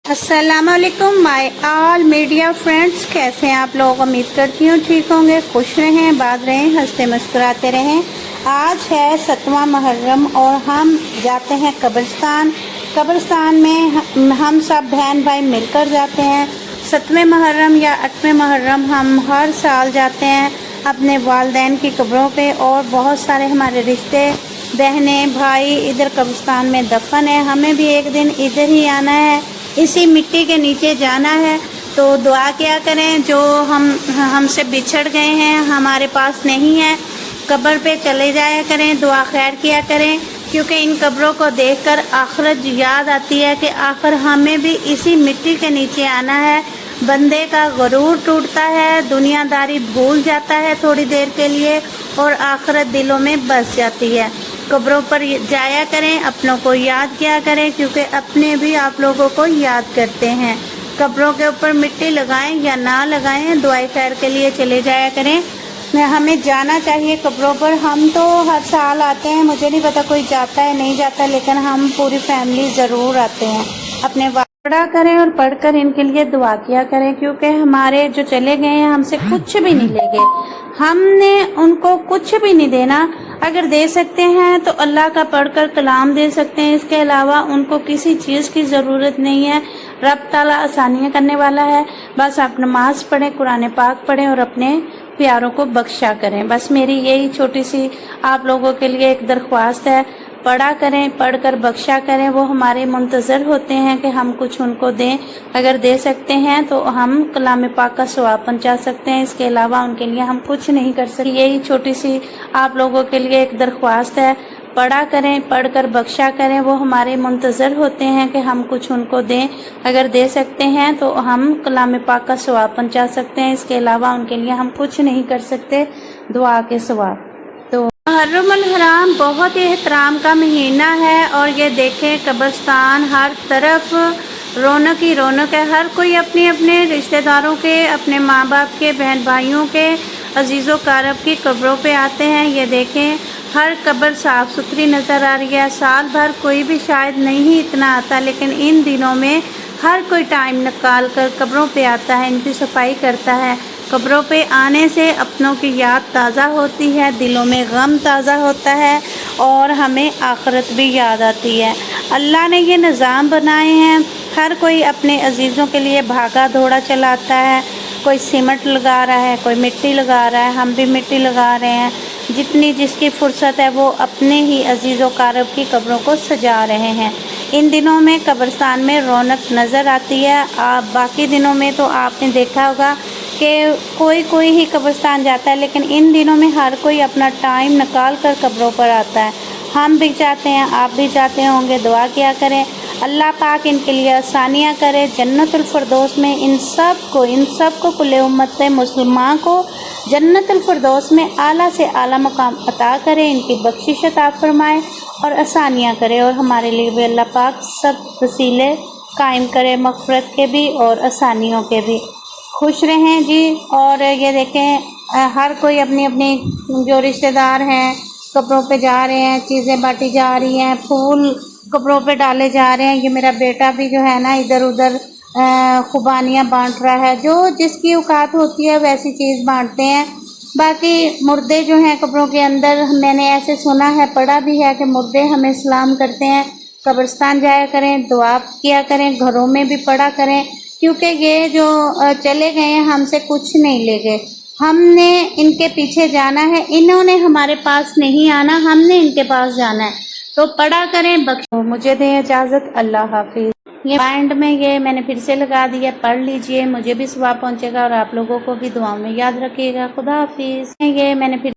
अस्सलाम वालेकुम my all media friends, कैसे हैं आप लोग। उम्मीद करती हूँ ठीक होंगे, खुश रहें, आबाद रहें, हंसते मुस्कुराते रहें। आज है 7वां मुहर्रम और हम जाते हैं कब्रिस्तान में हम सब बहन भाई मिलकर जाते हैं। 7वें मुहर्रम या 8वें मुहर्रम हम हर साल जाते हैं अपने वालिदैन की कब्रों पे, और बहुत सारे हमारे रिश्ते बहनें भाई इधर कब्रिस्तान में दफन है। हमें भी एक दिन इधर ही आना है, इसी मिट्टी के नीचे जाना है। तो दुआ किया करें, जो हमसे बिछड़ गए हैं, हमारे पास नहीं है, कब्र पे चले जाया करें, दुआ खैर किया करें, क्योंकि इन कब्रों को देखकर आखिरत याद आती है कि आखिर हमें भी इसी मिट्टी के नीचे आना है। बंदे का गुरूर टूटता है, दुनियादारी भूल जाता है थोड़ी देर के लिए, और आखिरत दिलों में बस जाती है। कब्रों पर जाया करें, अपनों को याद किया करें, क्योंकि अपने भी आप लोगों को याद करते हैं। कब्रों के ऊपर मिट्टी लगाएं या ना लगाएं, दुआए खैर के लिए चले जाया करें। हमें जाना चाहिए कब्रों पर। हम तो हर साल आते हैं, मुझे नहीं पता कोई जाता है नहीं जाता, लेकिन हम पूरी फैमिली ज़रूर आते हैं। अपने पढ़ा करें और पढ़कर इनके लिए दुआ किया करें, क्योंकि हमारे जो चले गए हैं हमसे कुछ भी नहीं ले गए, हमने उनको कुछ भी नहीं देना। अगर दे सकते हैं तो अल्लाह का पढ़कर कलाम दे सकते हैं, इसके अलावा उनको किसी चीज़ की ज़रूरत नहीं है। रब ताला आसानियाँ करने वाला है, बस आप नमाज पढ़ें, कुरान पाक पढ़ें और अपने प्यारों को बख्शा करें। बस मेरी यही छोटी सी आप लोगों के लिए एक दरख्वास्त है, पढ़ा करें, पढ़कर बख्शा करें। वो हमारे मुंतज़र होते हैं कि हम कुछ उनको दें। अगर दे सकते हैं तो हम कलाम पाक का सवाब पहुंचा सकते हैं, इसके अलावा उनके लिए हम कुछ नहीं कर सकते। यही छोटी सी आप लोगों के लिए एक दरख्वास्त है, पढ़ा करें, पढ़कर बख्शा करें। वो हमारे मुंतज़र होते हैं कि हम कुछ उनको दें। अगर दे सकते हैं तो हम कलाम पाक का सवाब पहुंचा सकते हैं, इसके अलावा उनके लिए हम कुछ नहीं कर सकते दुआ के सवाब। तो मुहर्रमुल हराम बहुत ही एहतराम का महीना है, और ये देखें कब्रिस्तान हर तरफ रौनक ही रौनक है। हर कोई अपने अपने रिश्तेदारों के, अपने माँ बाप के, बहन भाइयों के, अजीज़ों कारब की कब्रों पे आते हैं। ये देखें हर कब्र साफ़ सुथरी नज़र आ रही है। साल भर कोई भी शायद नहीं इतना आता, लेकिन इन दिनों में हर कोई टाइम निकाल कर कब्रों पे आता है, इनकी सफाई करता है। कब्रों पे आने से अपनों की याद ताज़ा होती है, दिलों में गम ताज़ा होता है, और हमें आखिरत भी याद आती है। अल्लाह ने ये निज़ाम बनाए हैं, हर कोई अपने अजीज़ों के लिए भागा दौड़ा चलाता है। कोई सीमेंट लगा रहा है, कोई मिट्टी लगा रहा है, हम भी मिट्टी लगा रहे हैं। जितनी जिसकी फुर्सत है वो अपने ही अजीज़ व कारब की कब्रों को सजा रहे हैं। इन दिनों में कब्रिस्तान में रौनक नज़र आती है। आप बाकी दिनों में तो आपने देखा होगा कि कोई ही कब्रिस्तान जाता है, लेकिन इन दिनों में हर कोई अपना टाइम निकाल कर कब्रों पर आता है। हम भी जाते हैं, आप भी जाते होंगे, दुआ किया करें अल्लाह पाक इनके लिए आसानियाँ करे, जन्नतुल फिरदौस में इन सब को कुल उम्मत मुसलमान को जन्नतुल फिरदौस में आला से आला मकाम अता करे, इनकी बख्शिश अता फरमाए और आसानियाँ करे, और हमारे लिए भी अल्लाह पाक सब वसीले कायम करे, मग़फ़िरत के भी और आसानियों के भी। खुश रहें जी। और ये देखें हर कोई अपनी अपनी जो रिश्तेदार हैं कब्रों पे जा रहे हैं, चीज़ें बांटी जा रही हैं, फूल कब्रों पे डाले जा रहे हैं। ये मेरा बेटा भी जो है ना इधर उधर खुबानियाँ बांट रहा है, जो जिसकी औकात होती है वैसी चीज़ बांटते हैं। बाकी मुर्दे जो हैं कब्रों के अंदर, मैंने ऐसे सुना है, पढ़ा भी है कि मुर्दे हमें सलाम करते हैं। कब्रिस्तान जाया करें, दुआ किया करें, घरों में भी पढ़ा करें, क्योंकि ये जो चले गए हैं हमसे कुछ नहीं ले गए, हमने इनके पीछे जाना है, इन्होंने हमारे पास नहीं आना, हमने इनके पास जाना है। तो पढ़ा करें, बख्शो। मुझे दें इजाज़त, अल्लाह हाफिज़। ये माइंड में ये मैंने फिर से लगा दिया, पढ़ लीजिए, मुझे भी सवाब पहुंचेगा और आप लोगों को भी दुआ में याद रखिएगा। खुदा हाफिज़। ये मैंने फिर